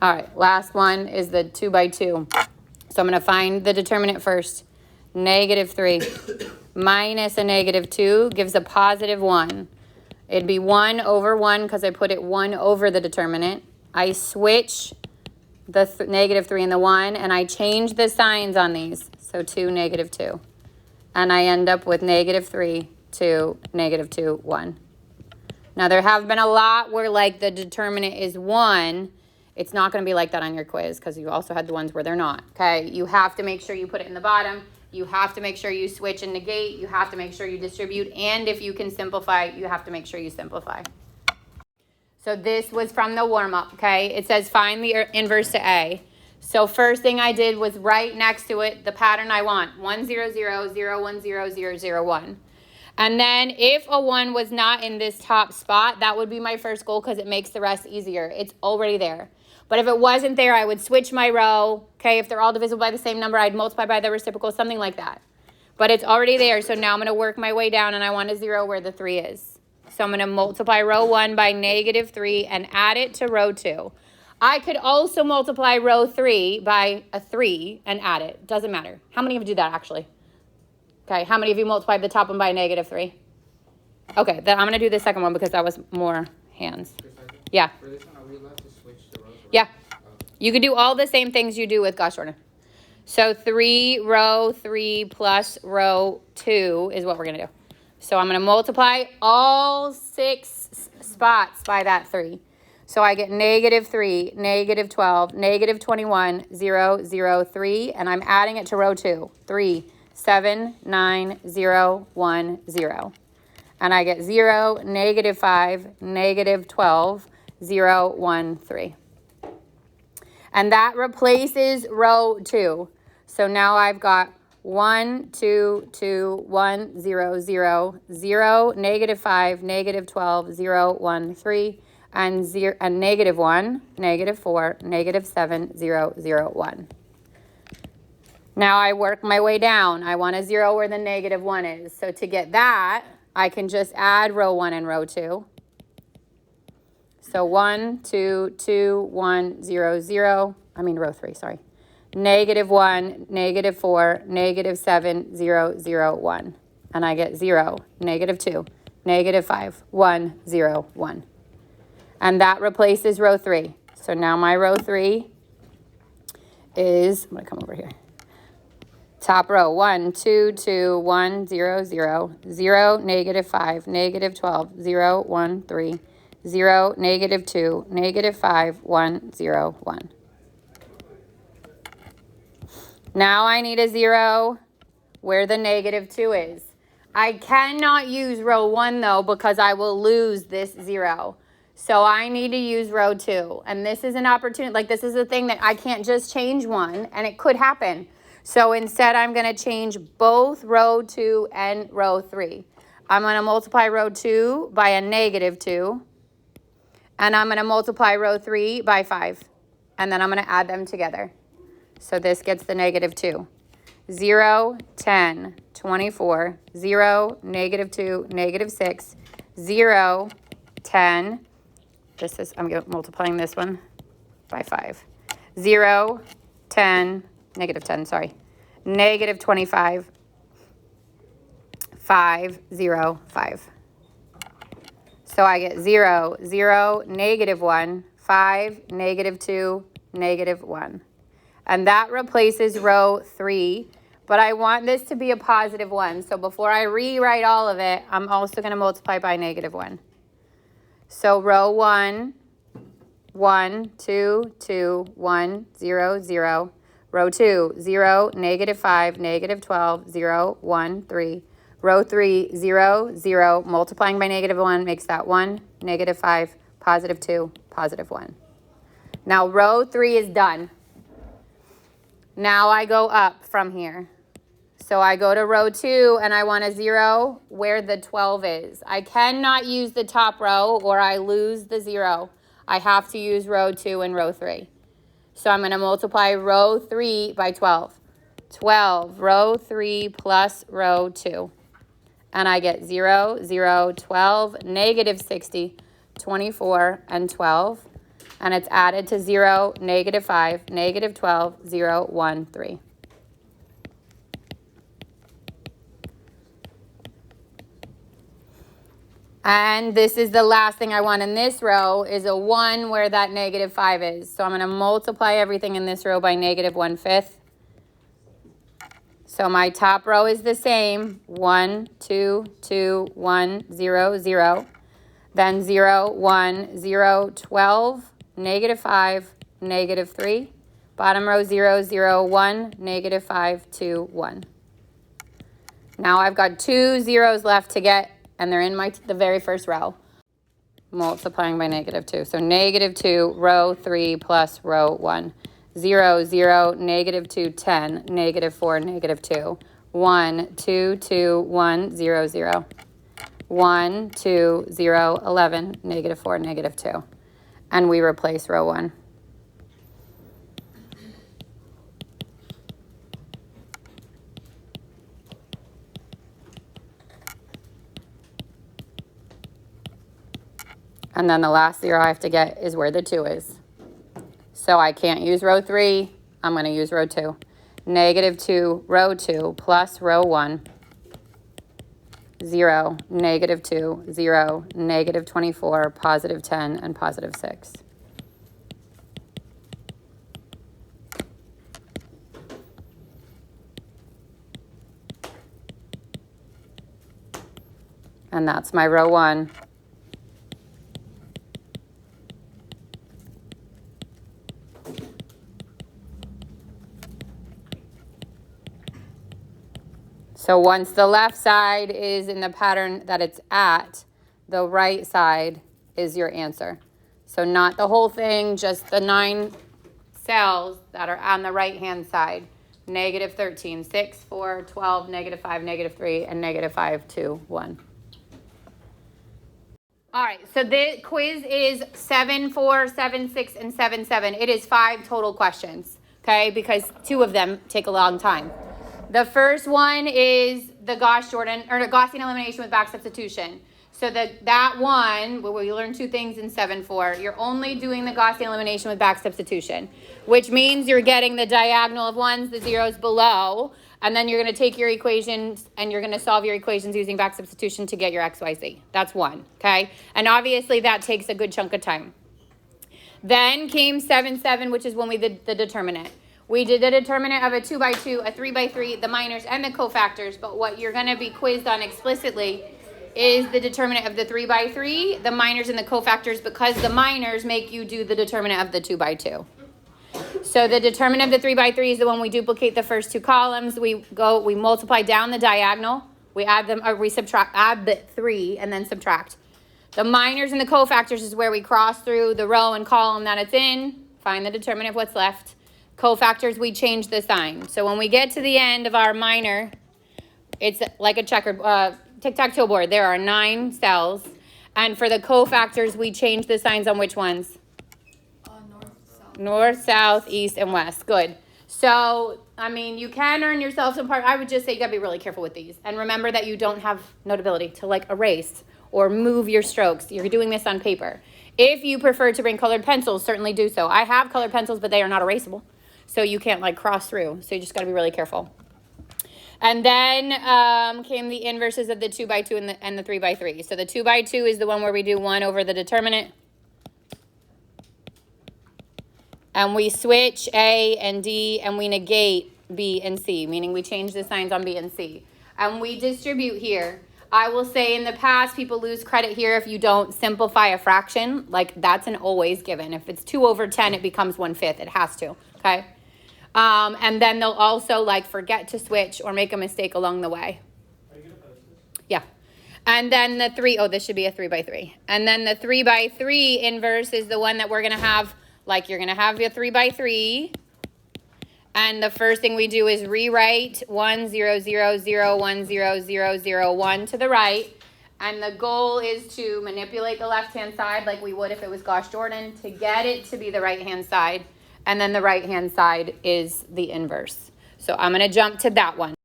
All right, last one is the 2 by 2. So I'm going to find the determinant first. -3 minus a -2 gives a +1. It'd be 1 over 1 because I put it 1 over the determinant. I switch the -3 and the 1, and I change the signs on these. So 2, -2. And I end up with -3, 2, -2, 1. Now, there have been a lot where, like, the determinant is 1. It's not going to be like that on your quiz because you also had the ones where they're not, okay? You have to make sure you put it in the bottom. You have to make sure you switch and negate. You have to make sure you distribute. And if you can simplify, you have to make sure you simplify. So this was from the warm-up, okay? It says find the inverse to A. So first thing I did was right next to it the pattern I want, 1, 0, 0, 0, 1, 0, 0, 0, 1. And then if a 1 was not in this top spot, that would be my first goal because it makes the rest easier. It's already there. But if it wasn't there, I would switch my row. Okay, if they're all divisible by the same number, I'd multiply by the reciprocal, something like that. But it's already there, so now I'm going to work my way down, and I want a 0 where the 3 is. So I'm going to multiply row 1 by -3 and add it to row 2. I could also multiply row 3 by a 3 and add it. Doesn't matter. How many of you do that, actually? Okay, how many of you multiplied the top one by -3? Okay, then I'm going to do the second one because that was more hands. Yeah. For this one, are we allowed to switch the rows? Yeah. You can do all the same things you do with Gauss order. So 3 row 3 plus row 2 is what we're going to do. So I'm going to multiply all 6 spots by that 3. So I get -3, -12, -21, 0, 0, 3, and I'm adding it to row 2. 3, 7, 9, 0, 1, 0. And I get 0, -5, -12, 0, 1, 3. And that replaces row 2. So now I've got 1, 2, 2, 1, 0, 0, 0, -5, -12, 0, 1, 3, and -1, -4, -7, 0, 0, 1. Now I work my way down. I want a 0 where the -1 is. So to get that, I can just add row 1 and row 2. So 1, 2, 2, 1, 0, 0. I mean row 3, sorry. -1, -4, -7, 0, 0, 1. And I get 0, -2, -5, 1, 0, 1. And that replaces row 3. So now my row 3 is, I'm going to come over here. Top row, 1, 2, 2, 1, 0, 0, 0, -5, -12, 0, 1, 3, 0, -2, -5, 1, 0, 1. Now I need a 0 where the -2 is. I cannot use row 1 though because I will lose this 0. So I need to use row 2. And this is an opportunity, like this is a thing that I can't just change one and it could happen. So instead I'm going to change both row 2 and row 3. I'm going to multiply row 2 by a -2. And I'm going to multiply row 3 by 5. And then I'm going to add them together. So this gets the -2. 0, 10, 24, 0, -2, -6, 0, 10. This is, I'm multiplying this one by 5. 0, 10, -10, sorry. -25, 5, 0, 5. So I get 0, 0, -1, 5, -2, -1. And that replaces row 3. But I want this to be a +1. So before I rewrite all of it, I'm also going to multiply by -1. So row 1, 1, 2, 2, 1, 0, 0. Row 2, 0, -5, -12, 0, 1, 3. Row 3, 0, 0. Multiplying by -1 makes that 1, -5, +2, +1. Now row 3 is done. Now I go up from here. So I go to row 2 and I want a 0 where the 12 is. I cannot use the top row or I lose the 0. I have to use row 2 and row 3. So I'm going to multiply row 3 by 12. 12, row 3 plus row 2. And I get 0, 0, 12, -60, 24, and 12. and it's added to 0, -5, -12, 0, 1, 3. And this is the last thing I want in this row is a 1 where that -5 is. So I'm going to multiply everything in this row by -1/5. So my top row is the same, 1, 2, 2, 1, 0, 0. Then 0, 1, 0, 12, -5, -3. Bottom row 0, 0, 1, -5, 2, 1. Now I've got 2 zeros left to get, and they're in the very first row. Multiplying by -2. So -2, row 3 plus row 1. 0, 0, -2, 10, -4, -2. 1, 2, 2, 1, 0, 0. 1, 2, 0, 11, -4, -2. And we replace row 1. And then the last 0 I have to get is where the 2 is. So I can't use row 3. I'm going to use row 2. -2, row 2 plus row 1. 0, -2, 0, -24, +10, and +6. And that's my row 1. So once the left side is in the pattern that it's at, the right side is your answer. So not the whole thing, just the 9 cells that are on the right-hand side. -13, 6, 4, 12, -5, -3, and -5, 2, 1. All right, so the quiz is 7-4, 7-6, and 7-7. It is 5 total questions, okay, because 2 of them take a long time. The first one is the Gaussian elimination with back substitution. So that one, where we learn 2 things in 7-4, you're only doing the Gaussian elimination with back substitution, which means you're getting the diagonal of 1s, the 0s below, and then you're going to take your equations and you're going to solve your equations using back substitution to get your XYZ. That's 1, okay? And obviously that takes a good chunk of time. Then came 7-7, which is when we did the determinant. We did a determinant of a 2x2, a 3x3, the minors, and the cofactors, but what you're going to be quizzed on explicitly is the determinant of the 3x3, the minors, and the cofactors, because the minors make you do the determinant of the 2x2. So the determinant of the 3x3 is the one we duplicate the first 2 columns. We multiply down the diagonal. We add them, or we add the 3 and then subtract. The minors and the cofactors is where we cross through the row and column that it's in, find the determinant of what's left. Cofactors, we change the sign. So when we get to the end of our minor, it's like a checkered tic-tac-toe board. There are 9 cells. And for the cofactors, we change the signs on which ones? North, south, east, and west. Good. So, I mean, you can earn yourself some part. I would just say you got to be really careful with these. And remember that you don't have notability to like erase or move your strokes. You're doing this on paper. If you prefer to bring colored pencils, certainly do so. I have colored pencils, but they are not erasable. So you can't like cross through. So you just got to be really careful. And then came the inverses of the 2x2 and the 3x3. So the 2x2 is the one where we do 1 over the determinant. And we switch A and D and we negate B and C, meaning we change the signs on B and C. And we distribute here. I will say in the past, people lose credit here if you don't simplify a fraction. Like that's an always given. If it's 2 over 10, it becomes 1/5. It has to, okay? And then they'll also like forget to switch or make a mistake along the way. Are you going to post this? Yeah. And then the 3, oh, this should be a 3x3. And then the 3x3 inverse is the one that we're going to have, like you're going to have your 3x3. And the first thing we do is rewrite 1, 0, 0, 0, 1, 0, 0, 0, 1 to the right. And the goal is to manipulate the left-hand side like we would if it was Gauss Jordan to get it to be the right-hand side. And then the right-hand side is the inverse. So I'm going to jump to that one.